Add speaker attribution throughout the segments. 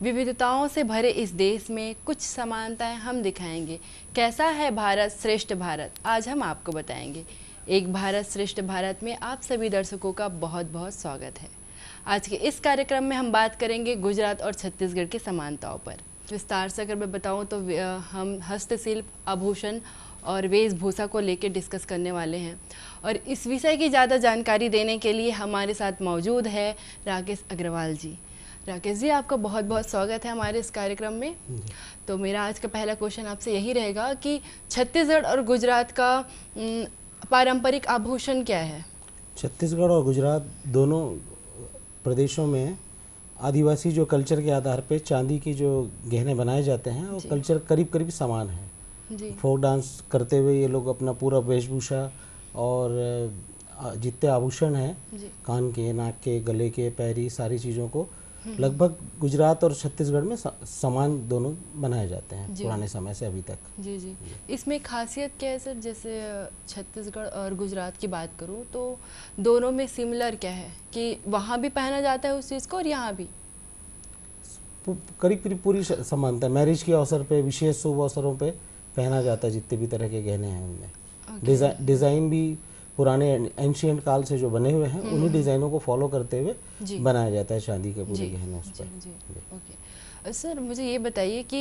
Speaker 1: विविधताओं से भरे इस देश में कुछ समानताएं हम दिखाएंगे। कैसा है भारत, श्रेष्ठ भारत, आज हम आपको बताएंगे। एक भारत श्रेष्ठ भारत में आप सभी दर्शकों का बहुत बहुत स्वागत है। आज के इस कार्यक्रम में हम बात करेंगे गुजरात और छत्तीसगढ़ की समानताओं पर। विस्तार से अगर मैं बताऊं तो हम हस्तशिल्प, आभूषण और वेशभूषा को लेकर डिस्कस करने वाले हैं। और इस विषय की ज़्यादा जानकारी देने के लिए हमारे साथ मौजूद है राकेश अग्रवाल जी। राकेश जी, आपका बहुत बहुत स्वागत है हमारे इस कार्यक्रम में। तो मेरा आज का पहला क्वेश्चन आपसे यही रहेगा कि छत्तीसगढ़ और गुजरात का पारंपरिक आभूषण क्या है?
Speaker 2: छत्तीसगढ़ और गुजरात दोनों प्रदेशों में आदिवासी जो कल्चर के आधार पे चांदी की जो गहने बनाए जाते हैं वो कल्चर करीब करीब समान है जी। फोक डांस करते हुए ये लोग अपना पूरा वेशभूषा और जितने आभूषण हैं, कान के, नाक के, गले के, पैरी, सारी चीज़ों को लगभग गुजरात और छत्तीसगढ़ में समान दोनों बनाए जाते हैं पुराने समय से अभी तक। जी
Speaker 1: जी। इसमें खासियत क्या है सर? जैसे छत्तीसगढ़ और गुजरात की बात करूं तो दोनों में सिमिलर क्या है कि वहाँ भी पहना जाता है उस चीज़ को और यहाँ भी?
Speaker 2: करीब करीब पूरी समानता। मैरिज के अवसर पे, विशेष शुभ अवसरों पे पहना जाता है जितने भी तरह के गहने हैं उनमें। डिज़ाइन भी पुराने एंशिएंट काल से जो बने हुए हैं उन्हीं डिज़ाइनों को फॉलो करते हुए बनाया जाता है चांदी के पूरे गहने उस पर।
Speaker 1: ओके सर, मुझे ये बताइए कि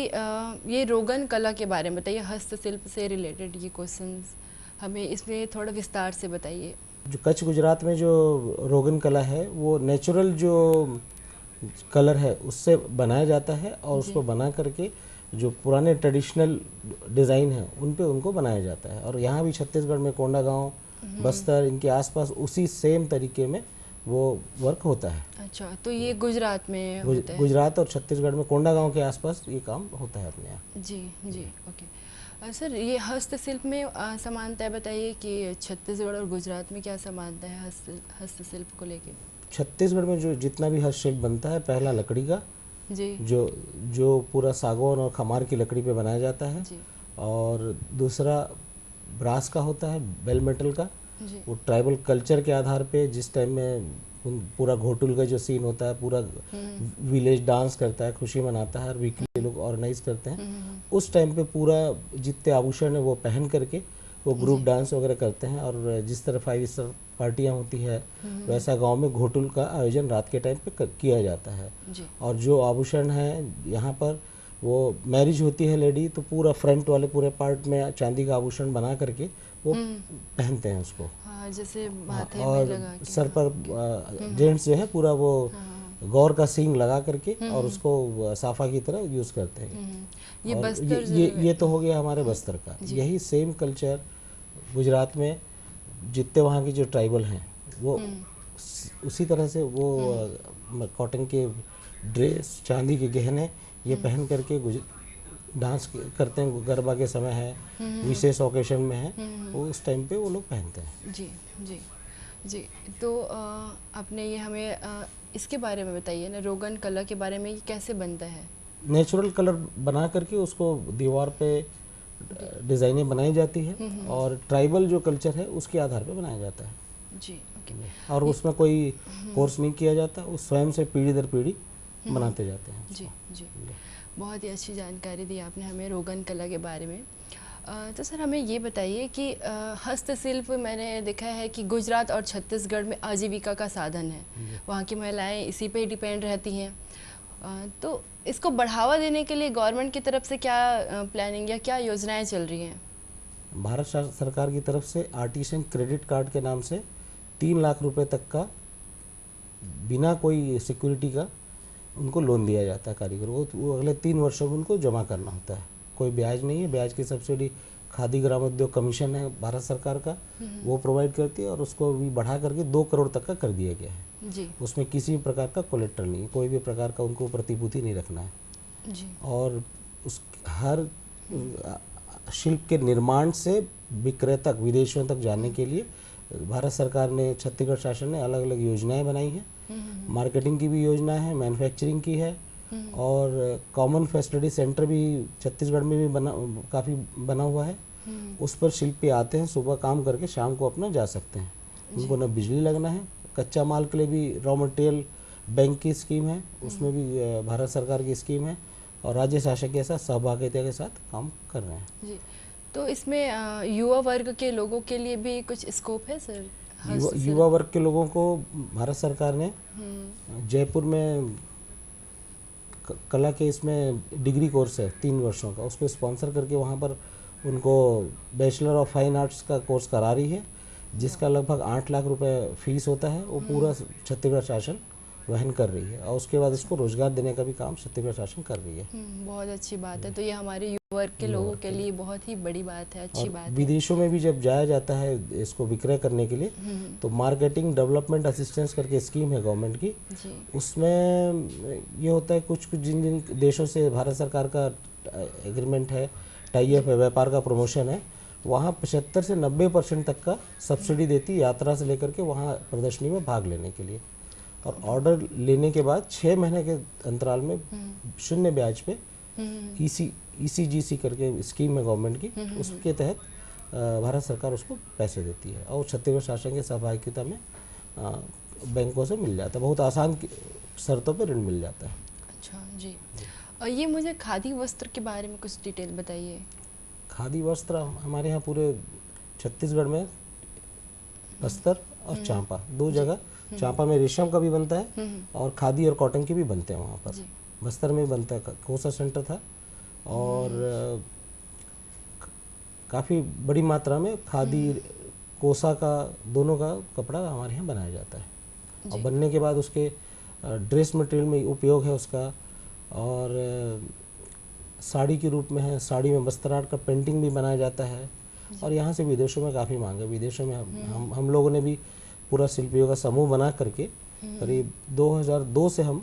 Speaker 1: ये रोगन कला के बारे में बताइए, हस्तशिल्प से रिलेटेड ये क्वेश्चंस हमें इसमें थोड़ा विस्तार से बताइए।
Speaker 2: जो कच्छ गुजरात में जो रोगन कला है वो नेचुरल जो कलर है उससे बनाया जाता है और उसको बना करके जो पुराने ट्रेडिशनल डिज़ाइन है उन पे उनको बनाया जाता है। और यहाँ भी छत्तीसगढ़ में कोंडागांव, बस्तर, इनके आसपास उसी सेम तरीके में वो वर्क होता है।
Speaker 1: अच्छा, तो ये गुजरात में होता है?
Speaker 2: गुजरात और छत्तीसगढ़ में कोंडागांव के आसपास ये काम होता है अपने यहाँ।
Speaker 1: जी जी, ओके। सर, ये हस्तशिल्प में समानता बताइए कि छत्तीसगढ़ और गुजरात में क्या समानता है हस्तशिल्प को लेके?
Speaker 2: छत्तीसगढ़ में जो जितना भी हस्तशिल्प बनता है, पहला लकड़ी का
Speaker 1: जी,
Speaker 2: जो पूरा सागौन और खमार की लकड़ी पे बनाया जाता है जी। और दूसरा ब्रास का होता है, बेल मेटल का। वो ट्राइबल कल्चर के आधार पे जिस टाइम में पूरा घोटुल का जो सीन होता है, पूरा विलेज डांस करता है, खुशी मनाता है और वीकली लोग ऑर्गेनाइज करते हैं, उस टाइम पे पूरा जितने आभूषण है वो पहन करके वो ग्रुप डांस वगैरह करते हैं। और जिस तरह 5 स्टार पार्टियाँ होती है वैसा गांव में घोटुल का आयोजन रात के टाइम पे किया जाता है। और जो आभूषण है यहाँ पर, वो मैरिज होती है लेडी तो पूरा फ्रंट वाले पूरे पार्ट में चांदी का आभूषण बना करके वो पहनते हैं उसको।
Speaker 1: हाँ, जैसे माथे
Speaker 2: और
Speaker 1: में लगा के।
Speaker 2: सर पर जेंट्स जो है पूरा वो गौर का सींग लगा करके और उसको साफा की तरह यूज करते हैं।
Speaker 1: ये
Speaker 2: और
Speaker 1: बस्तर
Speaker 2: ये तो हो गया हमारे बस्तर का। यही सेम कल्चर गुजरात में जितने वहाँ की जो ट्राइबल हैं वो उसी तरह से वो कॉटन के ड्रेस, चांदी के गहने ये पहन करके डांस करते हैं। गरबा के समय है, विशेष ओकेशन में है, वो उस टाइम पे वो लोग पहनते हैं।
Speaker 1: जी जी जी। तो आपने ये हमें इसके बारे में बताइए ना, रोगन कला के बारे में, ये कैसे बनता है?
Speaker 2: नेचुरल कलर बना करके उसको दीवार पे डिज़ाइनें बनाई जाती है और ट्राइबल जो कल्चर है उसके आधार पे बनाया जाता है
Speaker 1: जी। ओके।
Speaker 2: और उसमें कोई कोर्स नहीं किया जाता, वो स्वयं से पीढ़ी दर पीढ़ी बनाते जाते हैं।
Speaker 1: जी जी, बहुत ही अच्छी जानकारी दी आपने हमें रोगन कला के बारे में। तो सर, हमें ये बताइए कि हस्तशिल्प मैंने देखा है कि गुजरात और छत्तीसगढ़ में आजीविका का साधन है, वहाँ की महिलाएं इसी पे डिपेंड रहती हैं। तो इसको बढ़ावा देने के लिए गवर्नमेंट की तरफ से क्या प्लानिंग या क्या योजनाएं चल रही हैं?
Speaker 2: भारत सरकार की तरफ से आर्टिसन क्रेडिट कार्ड के नाम से 3 लाख रुपए तक का बिना कोई सिक्योरिटी का उनको लोन दिया जाता है कारीगरों को। वो अगले 3 वर्षों में उनको जमा करना होता है, कोई ब्याज नहीं है। ब्याज की सब्सिडी खादी ग्रामोद्योग कमीशन है भारत सरकार का, वो प्रोवाइड करती है और उसको भी बढ़ा करके 2 करोड़ तक का कर दिया गया है
Speaker 1: जी।
Speaker 2: उसमें किसी भी प्रकार का कोलेट्रल नहीं है, कोई भी प्रकार का उनको प्रतिभूति नहीं रखना है
Speaker 1: जी।
Speaker 2: और उस हर शिल्प के निर्माण से विक्रय तक, विदेशों तक जाने के लिए भारत सरकार ने, छत्तीसगढ़ शासन ने अलग अलग योजनाएं बनाई हैं। मार्केटिंग की भी योजना है, मैन्युफैक्चरिंग की है और कॉमन फैसिलिटी सेंटर भी छत्तीसगढ़ में भी काफ़ी बना हुआ है। उस पर शिल्पी आते हैं, सुबह काम करके शाम को अपना जा सकते हैं। उनको ना बिजली लगना है, कच्चा माल के लिए भी रॉ मटेरियल बैंक की स्कीम है, उसमें भी भारत सरकार की स्कीम है और राज्य शासन के साथ सहभागिता के साथ काम कर रहे हैं।
Speaker 1: जी, तो इसमें युवा वर्ग के लोगों के लिए भी कुछ स्कोप है सर?
Speaker 2: युवा वर्ग के लोगों को भारत सरकार ने जयपुर में कला के इसमें डिग्री कोर्स है 3 वर्षों का, उसको स्पॉन्सर करके वहाँ पर उनको बैचलर ऑफ फाइन आर्ट्स का कोर्स करा रही है, जिसका लगभग 8 लाख रुपए फीस होता है। वो पूरा छत्तीसगढ़ शासन वहन कर रही है और उसके बाद इसको रोजगार देने का भी काम छत्तीसगढ़ शासन कर रही है।
Speaker 1: बहुत अच्छी बात है। तो ये हमारे युवा वर्ग के लोगों के लिए बहुत ही बड़ी बात है, अच्छी बात है।
Speaker 2: विदेशों में भी जब जाया जाता है इसको विक्रय करने के लिए, तो मार्केटिंग डेवलपमेंट असिस्टेंस करके स्कीम है गवर्नमेंट की, उसमें ये होता है कुछ जिन जिन देशों से भारत सरकार का एग्रीमेंट है, टाई अप है, व्यापार का प्रमोशन है, वहाँ 75 से 90% तक का सब्सिडी देती है यात्रा से लेकर के वहाँ प्रदर्शनी में भाग लेने के लिए। और ऑर्डर लेने के बाद 6 महीने के अंतराल में शून्य ब्याज पे ECGC करके स्कीम है गवर्नमेंट की, उसके तहत भारत सरकार उसको पैसे देती है और छत्तीसगढ़ शासन की सहभागिता में बैंकों से मिल जाता है, बहुत आसान शर्तों पर ऋण मिल जाता है।
Speaker 1: अच्छा जी, और ये मुझे खादी वस्त्र के बारे में कुछ डिटेल बताइए।
Speaker 2: खादी वस्त्र हमारे यहाँ पूरे छत्तीसगढ़ में बस्तर और चांपा 2 जगह, चांपा में रेशम का भी बनता है और खादी और कॉटन के भी बनते हैं वहाँ पर। बस्तर में भी बनता है, कोसा सेंटर था और काफ़ी बड़ी मात्रा में खादी कोसा का दोनों का कपड़ा हमारे यहाँ बनाया जाता है और बनने के बाद उसके ड्रेस मटेरियल में उपयोग है उसका, और साड़ी के रूप में है, साड़ी में बस्तर आर्ट का पेंटिंग भी बनाया जाता है और यहाँ से विदेशों में काफ़ी मांग है। विदेशों में हम लोगों ने भी पूरा शिल्पियों का समूह बना करके करीब 2002 से हम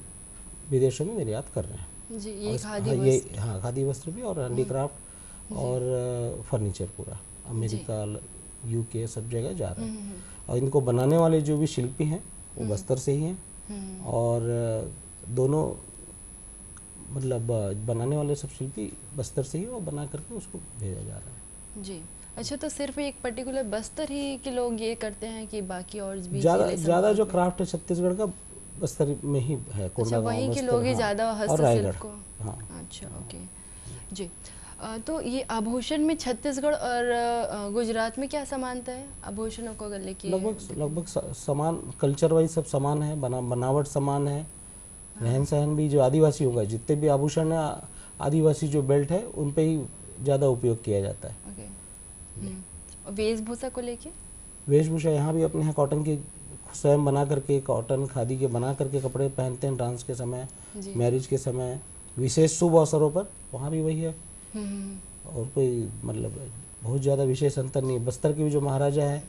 Speaker 2: विदेशों में निर्यात कर रहे हैं
Speaker 1: जी। ये खादी वस्त्र,
Speaker 2: हाँ खादी वस्त्र भी और हैंडीक्राफ्ट और फर्नीचर पूरा अमेरिका, UK सब जगह जा रहे हैं। और इनको बनाने वाले जो भी शिल्पी हैं वो बस्तर से ही हैं और दोनों मतलब बनाने वाले सब शिल्पी बस्तर से ही और बना करके उसको भेजा जा रहा है
Speaker 1: जी। अच्छा, तो सिर्फ एक पर्टिकुलर बस्तर ही के लोग ये करते हैं कि बाकी और भी
Speaker 2: ज़्यादा जो क्राफ्ट है छत्तीसगढ़ का बस्तर में ही है,
Speaker 1: अच्छा, वहीं के लोग ही ज़्यादा हस्तशिल्प को।
Speaker 2: हाँ,
Speaker 1: अच्छा, ओके जी। तो ये आभूषण में छत्तीसगढ़ और गुजरात में क्या समानता है आभूषणों को अगर लेके?
Speaker 2: लगभग समान, कल्चर वाइज सब समान है, बनावट समान है, रहन सहन भी। जो आदिवासी होगा जितने भी आभूषण है आदिवासी जो बेल्ट है उन पे ही ज़्यादा उपयोग किया जाता है।
Speaker 1: और वेशभूषा को लेके?
Speaker 2: वेशभूषा यहाँ भी अपने यहाँ कॉटन की स्वयं बना करके, कॉटन खादी के बना करके कपड़े पहनते हैं डांस के समय, मैरिज के समय, विशेष शुभ अवसरों पर, वहाँ भी वही है। और कोई मतलब बहुत ज़्यादा विशेष अंतर नहीं है। बस्तर के भी जो महाराजा है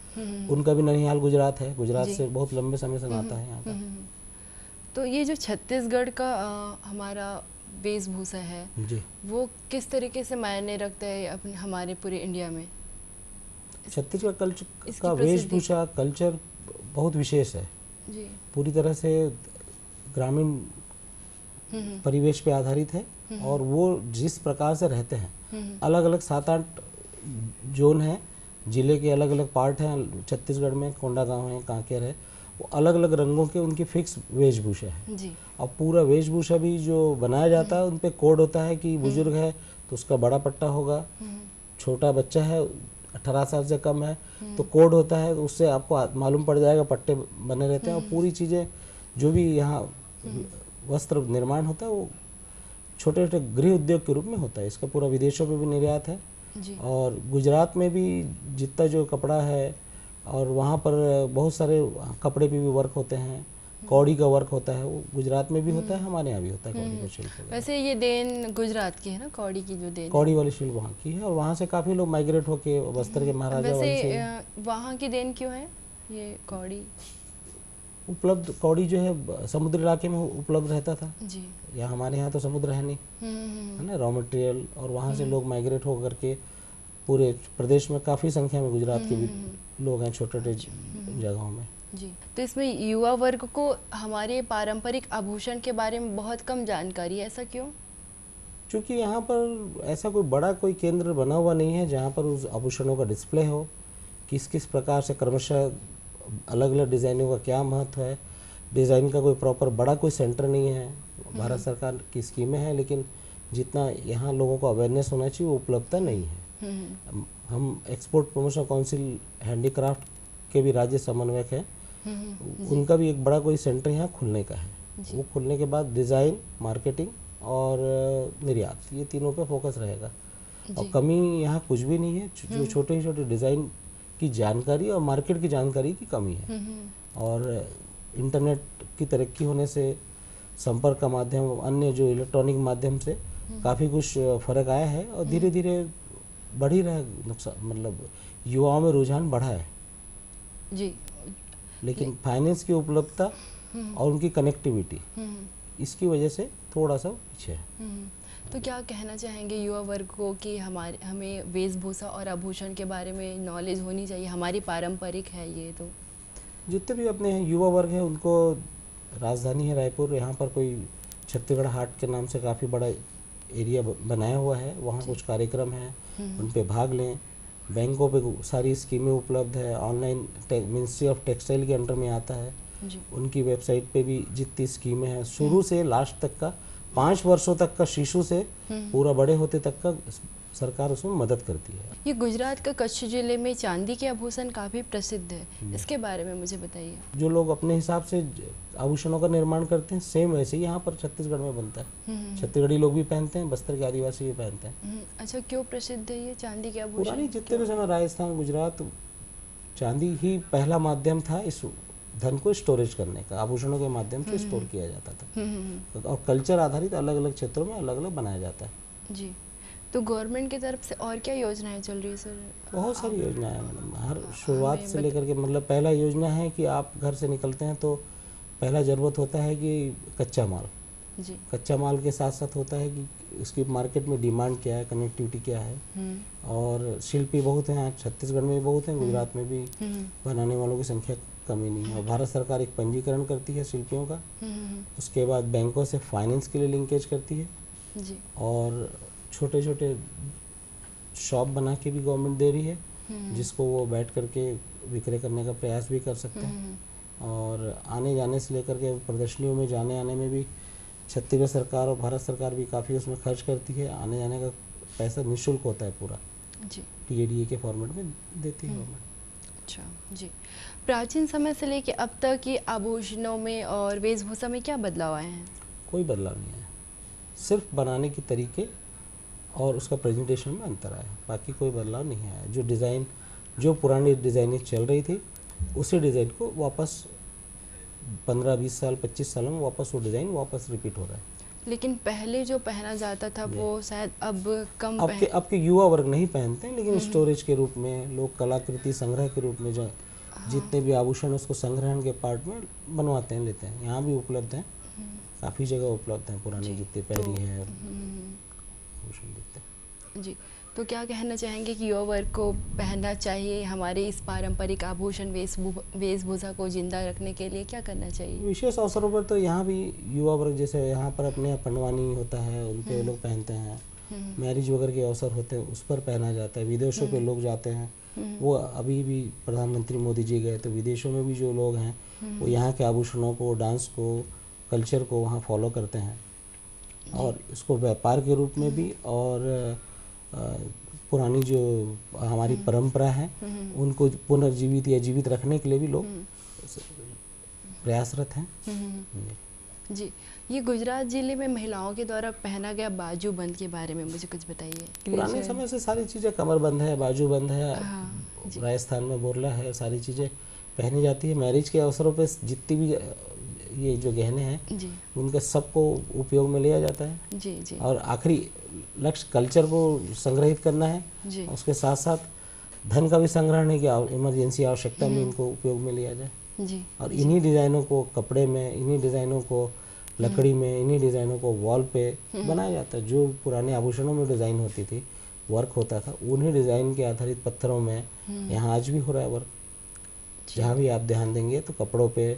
Speaker 2: उनका भी ननिहाल गुजरात है, गुजरात से बहुत लंबे समय से नाता है यहाँ का।
Speaker 1: तो ये जो छत्तीसगढ़ का हमारा वेशभूषा है
Speaker 2: जी,
Speaker 1: वो किस तरीके से मायने रखता है अपने हमारे पूरे इंडिया में?
Speaker 2: छत्तीसगढ़ कल्चर का वेशभूषा कल्चर बहुत विशेष है
Speaker 1: जी।
Speaker 2: पूरी तरह से ग्रामीण परिवेश पे आधारित है और वो जिस प्रकार से रहते हैं, अलग अलग 7-8 जोन हैं, जिले के अलग अलग पार्ट हैं छत्तीसगढ़ में, कोंडागांव है, कांकेर है, वो अलग अलग रंगों के उनकी फिक्स वेशभूषा है
Speaker 1: जी।
Speaker 2: और पूरा वेशभूषा भी जो बनाया जाता है उन पे कोड होता है कि बुजुर्ग है तो उसका बड़ा पट्टा होगा, छोटा बच्चा है 18 साल से कम है तो कोड होता है, उससे आपको मालूम पड़ जाएगा, पट्टे बने रहते हैं। और पूरी चीज़ें जो भी यहाँ वस्त्र निर्माण होता है वो छोटे छोटे गृह उद्योग के रूप में होता है। इसका पूरा विदेशों में भी निर्यात है
Speaker 1: जी।
Speaker 2: और गुजरात में भी जितना जो कपड़ा है और वहाँ पर बहुत सारे कपड़े पे भी वर्क होते हैं, कौड़ी का वर्क होता है, वो गुजरात में भी होता है, हमारे यहाँ भी होता है कौड़ी का शिल्प।
Speaker 1: वैसे ये देन गुजरात की है ना, कौड़ी की जो देन,
Speaker 2: कौड़ी वाली शिल्प वहाँ की है और वहाँ से काफ़ी लोग माइग्रेट होके बस्तर के महाराजा वाले
Speaker 1: से। वहाँ की देन क्यों है ये कौड़ी?
Speaker 2: उपलब्ध कौड़ी जो है समुद्री इलाके में उपलब्ध रहता था
Speaker 1: जी।
Speaker 2: या हमारे यहाँ तो समुद्र है नहीं, है ना, रॉ मटेरियल, और वहाँ से लोग माइग्रेट होकर के पूरे प्रदेश में काफ़ी संख्या में गुजरात के भी लोग हैं छोटे छोटे जगहों में
Speaker 1: जी। तो इसमें युवा वर्ग को हमारे पारंपरिक आभूषण के बारे में बहुत कम जानकारी है, ऐसा क्यों?
Speaker 2: क्योंकि यहाँ पर ऐसा कोई बड़ा कोई केंद्र बना हुआ नहीं है जहाँ पर उस आभूषणों का डिस्प्ले हो, किस किस प्रकार से क्रमशः अलग अलग डिज़ाइनों का क्या महत्व है, डिज़ाइन का कोई प्रॉपर बड़ा कोई सेंटर नहीं है। भारत सरकार की स्कीमें हैं, लेकिन जितना यहाँ लोगों को अवेयरनेस होना चाहिए वो उपलब्धता नहीं है। हम एक्सपोर्ट प्रमोशन काउंसिल हैंडीक्राफ्ट के भी राज्य समन्वयक हैं, उनका भी एक बड़ा कोई सेंटर यहाँ खुलने का है। वो खुलने के बाद डिज़ाइन, मार्केटिंग और निर्यात, ये तीनों पे फोकस रहेगा। और कमी यहाँ कुछ भी नहीं है, जो छोटे छोटे डिज़ाइन की जानकारी और मार्केट की जानकारी की कमी है। और इंटरनेट की तरक्की होने से, संपर्क का माध्यम, अन्य जो इलेक्ट्रॉनिक माध्यम से काफ़ी कुछ फ़र्क आया है और धीरे धीरे बढ़ ही रहा है। नुकसान मतलब युवाओं में रुझान बढ़ा है
Speaker 1: जी,
Speaker 2: लेकिन फाइनेंस की उपलब्धता और उनकी कनेक्टिविटी, इसकी वजह से थोड़ा सा पीछे है।
Speaker 1: तो क्या कहना चाहेंगे युवा वर्ग को कि हमें वेशभूषा और आभूषण के बारे में नॉलेज होनी चाहिए, हमारी पारंपरिक है ये। तो
Speaker 2: जितने भी अपने युवा वर्ग हैं उनको, राजधानी है रायपुर, यहाँ पर कोई छत्तीसगढ़ हाट के नाम से काफ़ी बड़ा एरिया बनाया हुआ है, वहाँ कुछ कार्यक्रम हैं, उन पे भाग लें। बैंकों पे सारी स्कीमें उपलब्ध है, ऑनलाइन मिनिस्ट्री ऑफ टेक्सटाइल के अंडर में आता है
Speaker 1: जी।
Speaker 2: उनकी वेबसाइट पे भी जितनी स्कीमें हैं, शुरू से लास्ट तक का, 5 वर्षों तक का, शिशु से पूरा बड़े होते तक का, सरकार उसमें मदद करती है।
Speaker 1: ये गुजरात का कच्छ जिले में चांदी के आभूषण काफ़ी प्रसिद्ध है, इसके बारे में मुझे बताइए।
Speaker 2: जो लोग अपने हिसाब से आभूषणों का निर्माण करते हैं, सेम वैसे ही यहाँ पर छत्तीसगढ़ में बनता है। छत्तीसगढ़ी लोग भी पहनते हैं, बस्तर के आदिवासी भी पहनते हैं।
Speaker 1: अच्छा, क्यों प्रसिद्ध है ये चांदी के आभूषण?
Speaker 2: पुरानी जितने भी समय, राजस्थान, गुजरात, चांदी ही पहला माध्यम था इस धन को स्टोरेज करने का, आभूषणों के माध्यम से स्टोर किया जाता था। और कल्चर आधारित अलग अलग क्षेत्रों में अलग अलग बनाया जाता है।
Speaker 1: जी, तो गवर्नमेंट की तरफ से और क्या योजनाएं चल रही है सर?
Speaker 2: बहुत सारी योजनाएं हैं मैडम, हर शुरुआत से लेकर के, मतलब पहला योजना है कि आप घर से निकलते हैं तो पहला ज़रूरत होता है कि कच्चा माल।
Speaker 1: जी।
Speaker 2: कच्चा माल के साथ साथ होता है कि इसकी मार्केट में डिमांड क्या है, कनेक्टिविटी क्या है। और शिल्पी बहुत हैं, छत्तीसगढ़ में भी बहुत हैं, गुजरात में भी बनाने वालों की संख्या कमी नहीं है। और भारत सरकार एक पंजीकरण करती है शिल्पियों का, उसके बाद बैंकों से फाइनेंस के लिए लिंकेज करती है
Speaker 1: जी।
Speaker 2: और छोटे छोटे शॉप बना के भी गवर्नमेंट दे रही है, जिसको वो बैठ करके विक्रय करने का प्रयास भी कर सकते हैं। और आने जाने से लेकर के प्रदर्शनियों में जाने आने में भी छत्तीसगढ़ सरकार और भारत सरकार भी काफ़ी उसमें खर्च करती है। आने जाने का पैसा निःशुल्क होता है पूरा,
Speaker 1: जी,
Speaker 2: TADA के फॉर्मेट में देती है गवर्नमेंट।
Speaker 1: अच्छा जी। प्राचीन समय से लेके अब तक ये आभूषणों में और वेशभूषा में क्या बदलाव आए हैं?
Speaker 2: कोई बदलाव नहीं है, सिर्फ बनाने के तरीके और उसका प्रेजेंटेशन में अंतर आया, बाकी कोई बदलाव नहीं आया। जो डिज़ाइन, जो पुरानी डिज़ाइनिंग चल रही थी, उसी डिज़ाइन को वापस 15-20 साल, 25 सालों में वापस वो डिज़ाइन वापस रिपीट हो रहा है।
Speaker 1: लेकिन पहले जो पहना जाता था वो शायद अब कम
Speaker 2: अब के युवा वर्ग नहीं पहनते हैं, लेकिन स्टोरेज के रूप में लोग कलाकृति संग्रह के रूप में जो जितने भी आभूषण उसको संग्रहण के पार्ट में बनवाते हैं, लेते हैं। यहाँ भी उपलब्ध हैं, काफ़ी जगह उपलब्ध हैं, पुराने जितने पहली है आभूषण दिखते हैं।
Speaker 1: जी, तो क्या कहना चाहेंगे कि युवा वर्ग को पहनना चाहिए, हमारे इस पारंपरिक आभूषण वेशभूषा को जिंदा रखने के लिए क्या करना चाहिए?
Speaker 2: विशेष अवसरों पर तो यहाँ भी युवा वर्ग, जैसे यहाँ पर अपने यहाँ पंडवानी होता है, उन पे लोग पहनते हैं। मैरिज वगैरह के अवसर होते हैं, उस पर पहना जाता है। विदेशों पे लोग जाते हैं, वो अभी भी प्रधानमंत्री मोदी जी गए तो विदेशों में भी जो लोग हैं वो यहाँ के आभूषणों को, डांस को, कल्चर को वहाँ फॉलो करते हैं और इसको व्यापार के रूप में भी, और पुरानी जो हमारी परंपरा है उनको पुनर्जीवित या जीवित रखने के लिए भी लोग प्रयासरत हैं।
Speaker 1: जी, ये गुजरात जिले में महिलाओं के द्वारा पहना गया बाजूबंद के बारे में मुझे कुछ बताइए।
Speaker 2: पुराने समय से सारी चीज़ें, कमरबंद है, बाजूबंद है, राजस्थान में बोरला है, सारी चीज़ें पहनी जाती है। मैरिज के अवसरों पे जितनी भी ये जो गहने हैं
Speaker 1: जी,
Speaker 2: उनका सबको उपयोग में लिया जाता है।
Speaker 1: जी जी।
Speaker 2: और आखिरी लक्ष्य कल्चर को संग्रहित करना है
Speaker 1: जी।
Speaker 2: उसके साथ साथ धन का भी संग्रहण है कि इमरजेंसी आवश्यकता में इनको उपयोग में लिया जाए।
Speaker 1: जी।
Speaker 2: और इन्हीं डिज़ाइनों को कपड़े में, इन्हीं डिज़ाइनों को लकड़ी में, इन्हीं डिज़ाइनों को वॉल पे बनाया जाता है। जो पुराने आभूषणों में डिज़ाइन होती थी, वर्क होता था, उन्हीं डिज़ाइन के आधारित पत्थरों में यहाँ आज भी हो रहा है वर्क। जहाँ भी आप ध्यान देंगे तो कपड़ों पे,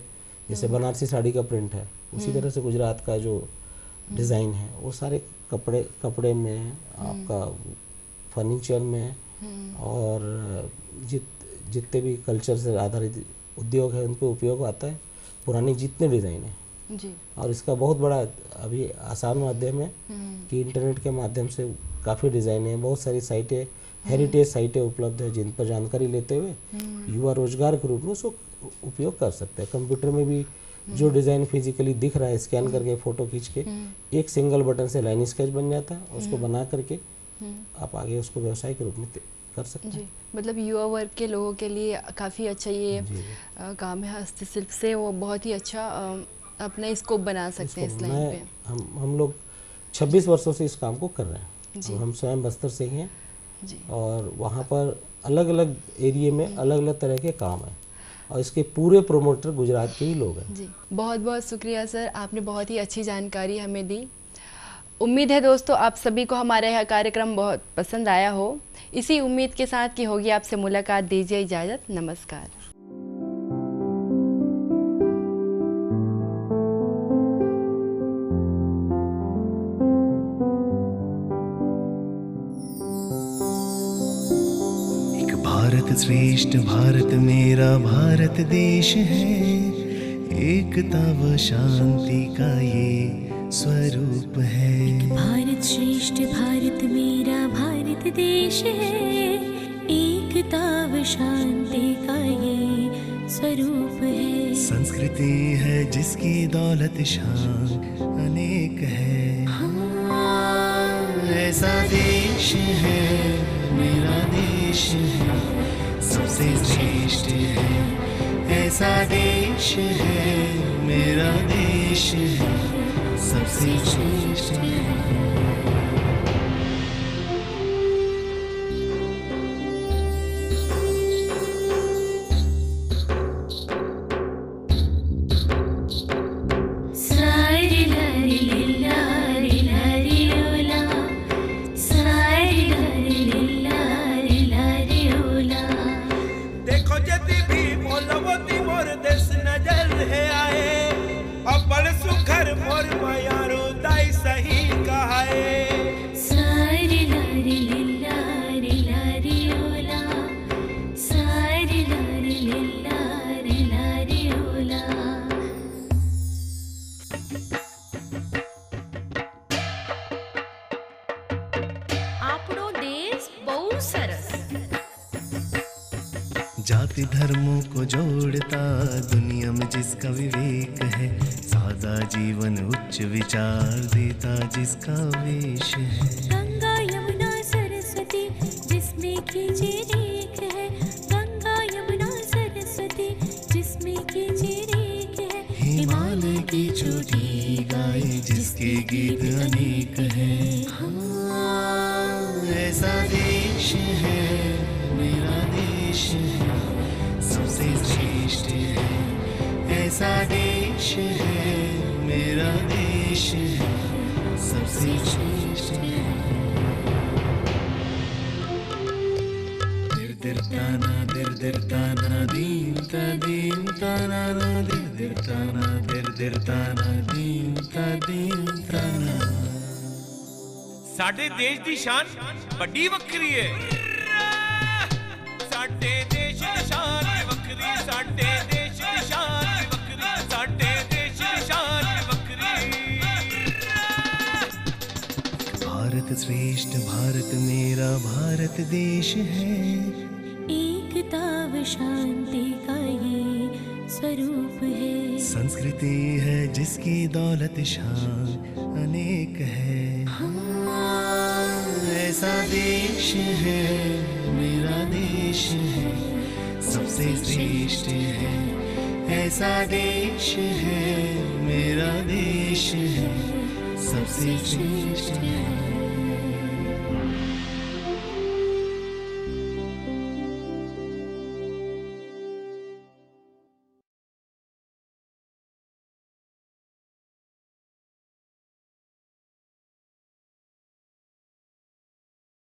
Speaker 2: जैसे बनारसी साड़ी का प्रिंट है, उसी तरह से गुजरात का जो डिज़ाइन है वो सारे कपड़े में, आपका फर्नीचर में, और जितने भी कल्चर से आधारित उद्योग है उन पे उपयोग आता है। पुरानी जितने डिज़ाइन हैं
Speaker 1: जी।
Speaker 2: और इसका बहुत बड़ा अभी आसान माध्यम है कि इंटरनेट के माध्यम से काफ़ी डिज़ाइन है, बहुत सारी साइटें, हेरिटेज साइटें उपलब्ध है जिन पर जानकारी लेते हुए युवा रोजगार के रूप में उसको उपयोग कर सकते हैं। कंप्यूटर में भी जो डिज़ाइन फिजिकली दिख रहा है, स्कैन करके फ़ोटो खींच के एक सिंगल बटन से लाइन स्केच बन जाता है, उसको बना करके आप आगे उसको व्यवसाय के रूप में कर सकते हैं।
Speaker 1: मतलब युवा वर्ग के लोगों के लिए काफ़ी अच्छा ये काम है। हस्तशिल्प से वो बहुत ही अच्छा अपना स्कोप बना सकते हैं इस लाइन पे।
Speaker 2: हम लोग 26 वर्षों से इस काम को कर रहे हैं। हम स्वयं बस्तर से ही हैं और वहाँ पर अलग अलग एरिया में अलग अलग तरह के काम हैं और इसके पूरे प्रोमोटर गुजरात के ही लोग हैं।
Speaker 1: जी, बहुत बहुत शुक्रिया सर, आपने बहुत ही अच्छी जानकारी हमें दी। उम्मीद है दोस्तों आप सभी को हमारा यह कार्यक्रम बहुत पसंद आया हो। इसी उम्मीद के साथ कि होगी आपसे मुलाकात, दीजिए इजाज़त, नमस्कार।
Speaker 3: एक भारत श्रेष्ठ भारत मेरा भारत देश है, एकता व शांति का ये स्वरूप है।
Speaker 4: भारत श्रेष्ठ भारत मेरा भारत देश है, एकता व शांति का ये स्वरूप है।
Speaker 3: संस्कृति है जिसकी दौलत शान अनेक है। ऐसा देश है मेरा देश है, सबसे श्रेष्ठ है। ऐसा देश है मेरा देश है, सबसे श्रेष्ठ है। जाति धर्मों को जोड़ता दुनिया में जिसका विवेक है, सादा जीवन उच्च विचार देता जिसका वेश है।
Speaker 4: गंगा यमुना सरस्वती जिसमें कीजिए एक है, गंगा यमुना सरस्वती जिसमें कीजिए एक है।
Speaker 3: हिमालय की चोटी गाए जिसके गीत अनेक हैं। ऐसा देश है मेरा देश है, सबसे श्रेष्ठ है। ऐसा देश है मेरा देश है, सबसे श्रेष्ठ है। दिर ताना दिर ताना दीन ता दीन ताना दिर ताना दिर ताना दीन ताना।
Speaker 5: साडे देश दी शान बड़ी वक्री है। साडे देश दी शान वक्री, साडे देश दी शान वक्री, साडे देश दी शान वक्री।
Speaker 3: भारत श्रेष्ठ भारत मेरा भारत देश है,
Speaker 4: एकता व शांति का ये स्वरूप है।
Speaker 3: संस्कृति है जिसकी दौलत शान अनेक है। ऐसा देश है मेरा देश है, सबसे श्रेष्ठ है। ऐसा देश है मेरा देश है, सबसे श्रेष्ठ है।